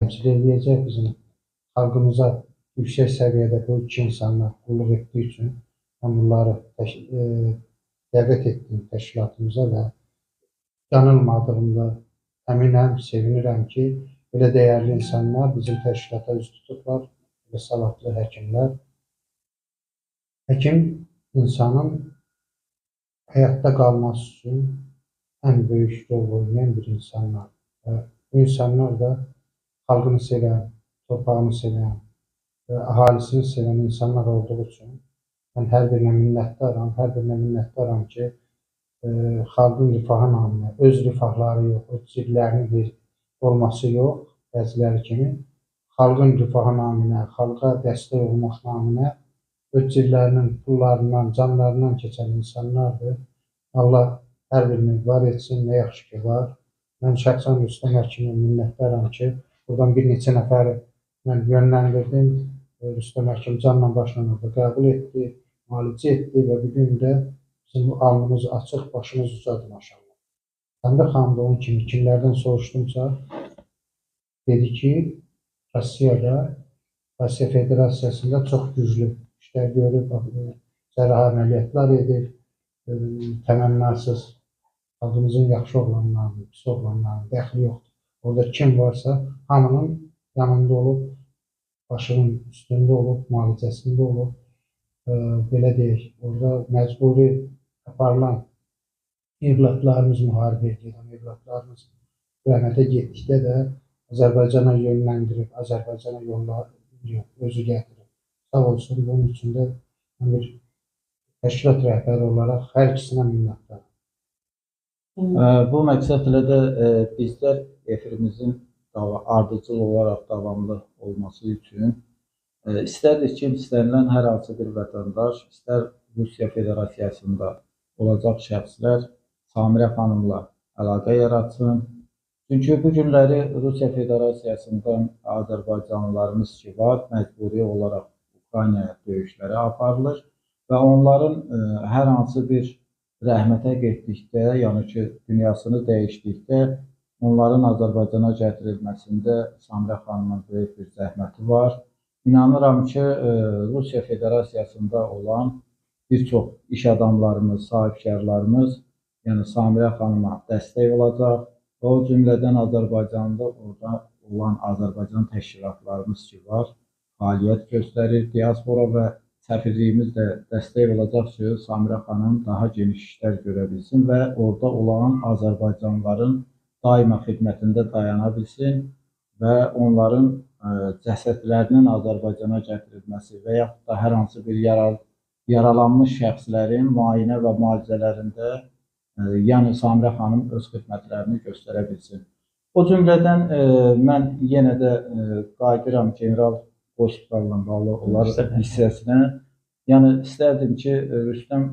təmsil edəcək bizim xalqımıza yüksək səviyyədə bu iki insanlar qulluq etdiyi üçün mən bunları dəvət etdim təşkilatımıza və yanılmadığımda əminəm, sevinirəm ki, belə dəyərli insanlar bizim təşkilata üz tutublar, belə savadlı həkimlər. Həkim insanın həyatda qalması üçün ən böyük rol oynayan bir insanlar. Bu insanlar da xalqını sevən, torpağını sevən, əhalisini sevən insanlar olduğu üçün mən hər birinə minnətdaram ki, xalqın rifahı naminə, öz rifahları yox, öz ciblərinin olması yox, bəziləri kimi, xalqın rifahı naminə, xalqa dəstək olmaq naminə öz ciblərinin, pullarından, canlarından keçən insanlardır. Allah hər birini var etsin, nə yaxşı ki var. Mən şəxsən Rüstəm həkimə minnətdaram ki, buradan bir neçə nəfəri mən yönləndirdim. Rüstəm həkim canla başla orada qəbul etdi, müalicə etdi və bugün də bizim alnımız açıq, başımız ucadır maşallah. Səmdə xanım da onun kimi kimlərdən soruşdumsa, dedi ki, Rusiya Federasiyasında çox güclü işlər görüb, cərrahi əməliyyatlar edib, təmənnasız xalqımızın yaxşı oğlanlarının, pis oğlanlarının dəxli yoxdur. Orada kim varsa hamının yanında olub, başının üstündə olub, müalicəsində olub, belə deyək, orada məcburi aparılan evlatlarımız müharibəyə gedən, evlatlarımız rəhmətə getdikdə də Azərbaycana yönləndirib, Azərbaycana yollayıb, özü gətirib. Sağ olsun, bunun üçün də bir təşkilat rəhbəri olaraq hər ikisinə minnətdaram. Bu məqsədlə də bizlər efirimizin ardıcıl olaraq davamlı olması üçün istərdik ki, istənilən hər hansı bir vətəndaş, istər Rusiya Federasiyasında olacaq şəxslər Samirə xanımla əlaqə yaratsın. Çünki bu günləri Rusiya Federasiyasından Azərbaycanlılarımız ki var, məcburi olaraq Ukraynaya döyüşlərə aparılır və onların hər hansı bir rəhmətə getdikdə, yəni ki, dünyasını dəyişdikdə onların Azərbaycana gətirilməsində Samirə xanımın böyük bir zəhməti var. İnanıram ki, Rusiya Federasiyasında olan bir çox iş adamlarımız, sahibkarlarımız, yəni Samirə xanıma dəstək olacaq və o cümlədən Azərbaycanda orada olan Azərbaycan təşkilatlarımız ki var, fəaliyyət göstərir, diaspora və səfirliyimiz də dəstək olacaq ki, Samirə xanım daha geniş işlər görə bilsin və orada olan Azərbaycanlıların daima xidmətində dayana bilsin və onların cəsədlərinin Azərbaycana gətirilməsi və yaxud da hər hansı bir yaralanmış şəxslərin müayinə və müalicələrində yəni Samirə xanım öz xidmətlərini göstərə bilsin. O cümlədən mən yenə də qayıdıram General Hospitalla bağlı olaraq hissəsinə. Yəni istərdim ki, Rüstəm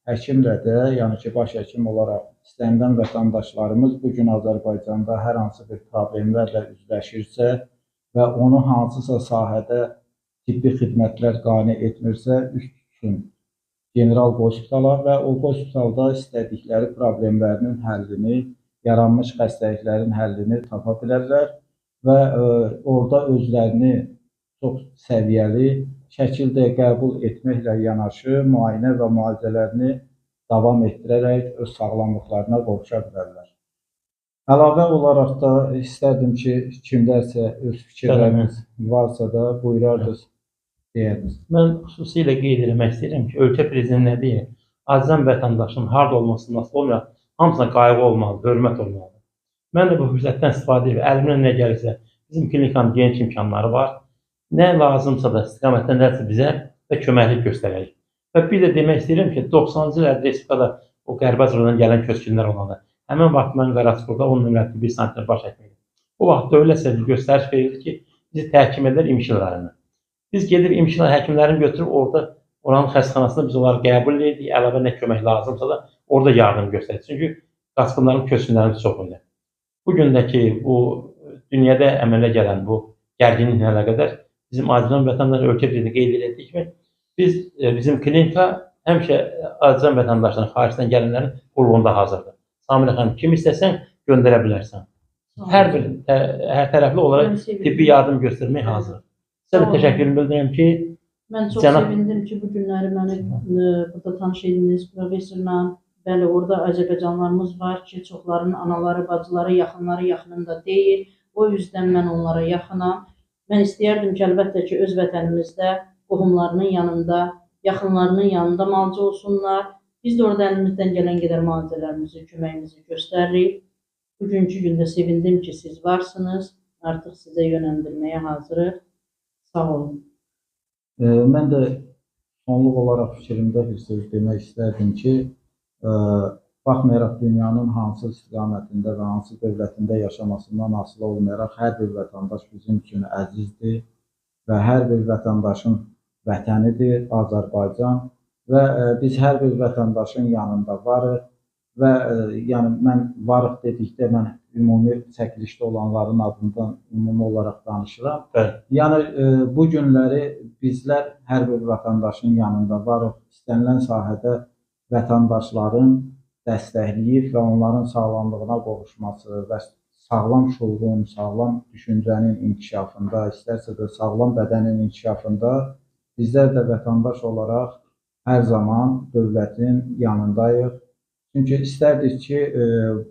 həkimlə də, yəni ki, baş həkim olaraq istənilən vətəndaşlarımız bugün Azərbaycanda hər hansı bir problemlərlə üzləşirsə və onu hansısa sahədə tibbi xidmətlər qane etmirsə, üst tutsun General Hospitala və o hospitalda istədikləri problemlərinin həllini, yaranmış xəstəliklərin həllini tapa bilərlər və orada özlərini çox səviyyəli şəkildə qəbul etməklə yanaşı müayinə və müalicələrini davam etdirərək öz sağlamlıqlarına qovuşa bilərlər. Əlavə olaraq da istərdim ki, kimlərsə öz fikirləriniz varsa da buyurardınız deyərdiniz. Mən xüsusilə qeyd etmək istəyirəm ki, ölkə prezidenti nə deyir? Azərbaycan vətəndaşının harda olması nasıl olmayaq, hamısına qayğı olmalıdır, hörmət olmalıdır. Mən də bu fürsətdən istifadə edib, əlimdən nə gəlirsə, bizim klinikanın geniş imkanları var. Nə lazımsa da istiqamətdən nəsə bizə və köməklik göstərərik. Və bir də demək istəyirəm ki, 90-cı illərdə Respublikada o Qərbi Azərbaycandan gələn köçkünlər olanda, həmin vaxt mən Qaraçuqurda 10 nömrəli 1 sm baş həkimi idim. O vaxt dövlət səhvli göstəriş verildi ki, bizi təhkim edər imşilərindən. Biz gedib imşilə həkimlərini götürüb orada oranın xəstəxanasında biz onları qəbul edik, əlavə nə kömək lazımsa da orada yardım göstərik. Çünki qaçqınların, köçkünlərimiz çox idi. Bugündəki bu dünyada əmələ gələn bu gərginliklə əlaqədar bizim Azərbaycan vətəndaşı ölkə prezidenti qeyd etdiyi kimi bizim klinika həmişə Azərbaycan vətəndaşlarının, xaricdən gələnlərin qulluğunda hazırdır. Samirə xanım, kim istəsən göndərə bilərsən. Hər bir hər tərəfli olaraq Mən sevindim. tibbi yardım göstərməyə hazır. Sizə Sağ də olun. təşəkkürümü bildirirəm ki, Mən çox Cənab- sevindim ki, bu günləri məni burada tanış etdiniz professorla. Bəli, orada Azərbaycanlılarımız var ki, çoxlarının anaları, bacıları, yaxınları yaxınında deyil. O yüzden mən onlara yaxınam. Mən istəyərdim ki, əlbəttə ki, öz vətənimizdə qohumlarının yanında, yaxınlarının yanında müalicə olsunlar. Biz də orada əlimizdən gələn qədər müalicələrimizi, köməyimizi göstəririk. Bugünkü gündə sevindim ki, siz varsınız. Artıq sizə yönləndirməyə hazırıq. Sağ olun. Mən də sonluq olaraq fikrimdə bir söz demək istərdim ki, baxmayaraq dünyanın hansı istiqamətində və hansı dövlətində yaşamasından asılı olmayaraq hər bir vətəndaş bizim üçün əzizdir və hər bir vətəndaşın vətənidir Azərbaycan və biz hər bir vətəndaşın yanında varıq və yəni mən varıq dedikdə mən ümumi çəkilişdə olanların adından ümumi olaraq danışıram. bəli, Yəni bu günləri bizlər hər bir vətəndaşın yanında varıq. İstənilən sahədə vətəndaşların dəstəkləyib və onların sağlamlığına qovuşması və sağlam şuurun, sağlam düşüncənin inkişafında, istərsə də sağlam bədənin inkişafında bizlər də vətəndaş olaraq hər zaman dövlətin yanındayıq. Çünki istərdik ki,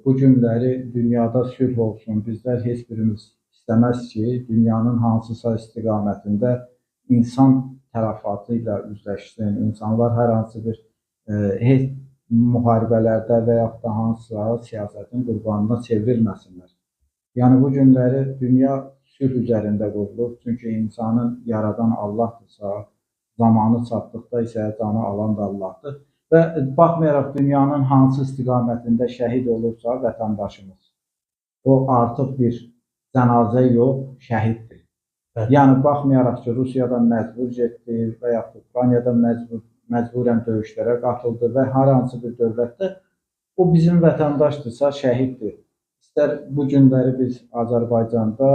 bu günləri dünyada sülh olsun. Bizlər heç birimiz istəməz ki, dünyanın hansısa istiqamətində insan təlafatı ilə üzləşsin. İnsanlar hər hansı bir heç müharibələrdə və yaxud da hansısa siyasətin qurbanına çevrilməsinlər. Yəni bu günləri dünya sülh üzərində qurulur. Çünki insanı yaradan Allah'dırsa, zamanı çatdıqda isə canı alan da Allah'dır. Və baxmayaraq dünyanın hansı istiqamətində şəhid olursa vətəndaşımız, o artıq bir cənazə yox, şəhiddir. Evet. Yəni baxmayaraq ki, Rusiyadan məcbur getdi və yaxud Ukraynadan məcburən döyüşlərə qatıldı və hər hansı bir dövlətdə o bizim vətəndaşdırsa şəhiddir. İstər bu günləri biz Azərbaycanda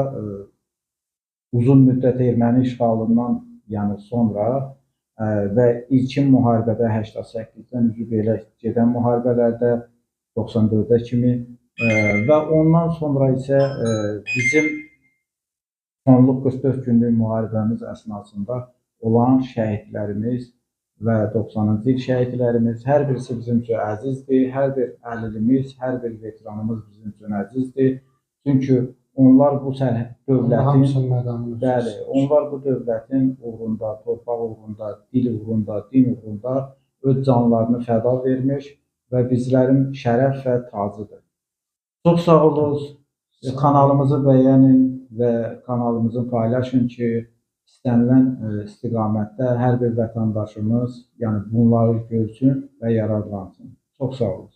uzun müddət erməni işğalından yəni sonra və ilkin müharibədə 88-dən üzü belə gedən müharibələrdə 94-ə kimi və ondan sonra isə bizim sonluq 44 günlük müharibəmiz əsnasında olan şəhidlərimiz və 90-cı il şəhidlərimiz hər birisi bizim üçün əzizdir. Hər bir əlilimiz, hər bir veteranımız bizim üçün əzizdir. Çünki onlar bu dövlətin, bəli, onlar bu dövlətin uğrunda, torpaq uğrunda, dil uğrunda, din uğrunda öz canlarını fəda vermiş və bizlərin şərəf və tacıdır. Çox sağ olun, kanalımızı bəyənin və kanalımızı paylaşın ki, istənilən istiqamətdə hər bir vətəndaşımız yəni bunları görsün və yararlansın. Çox sağ olun.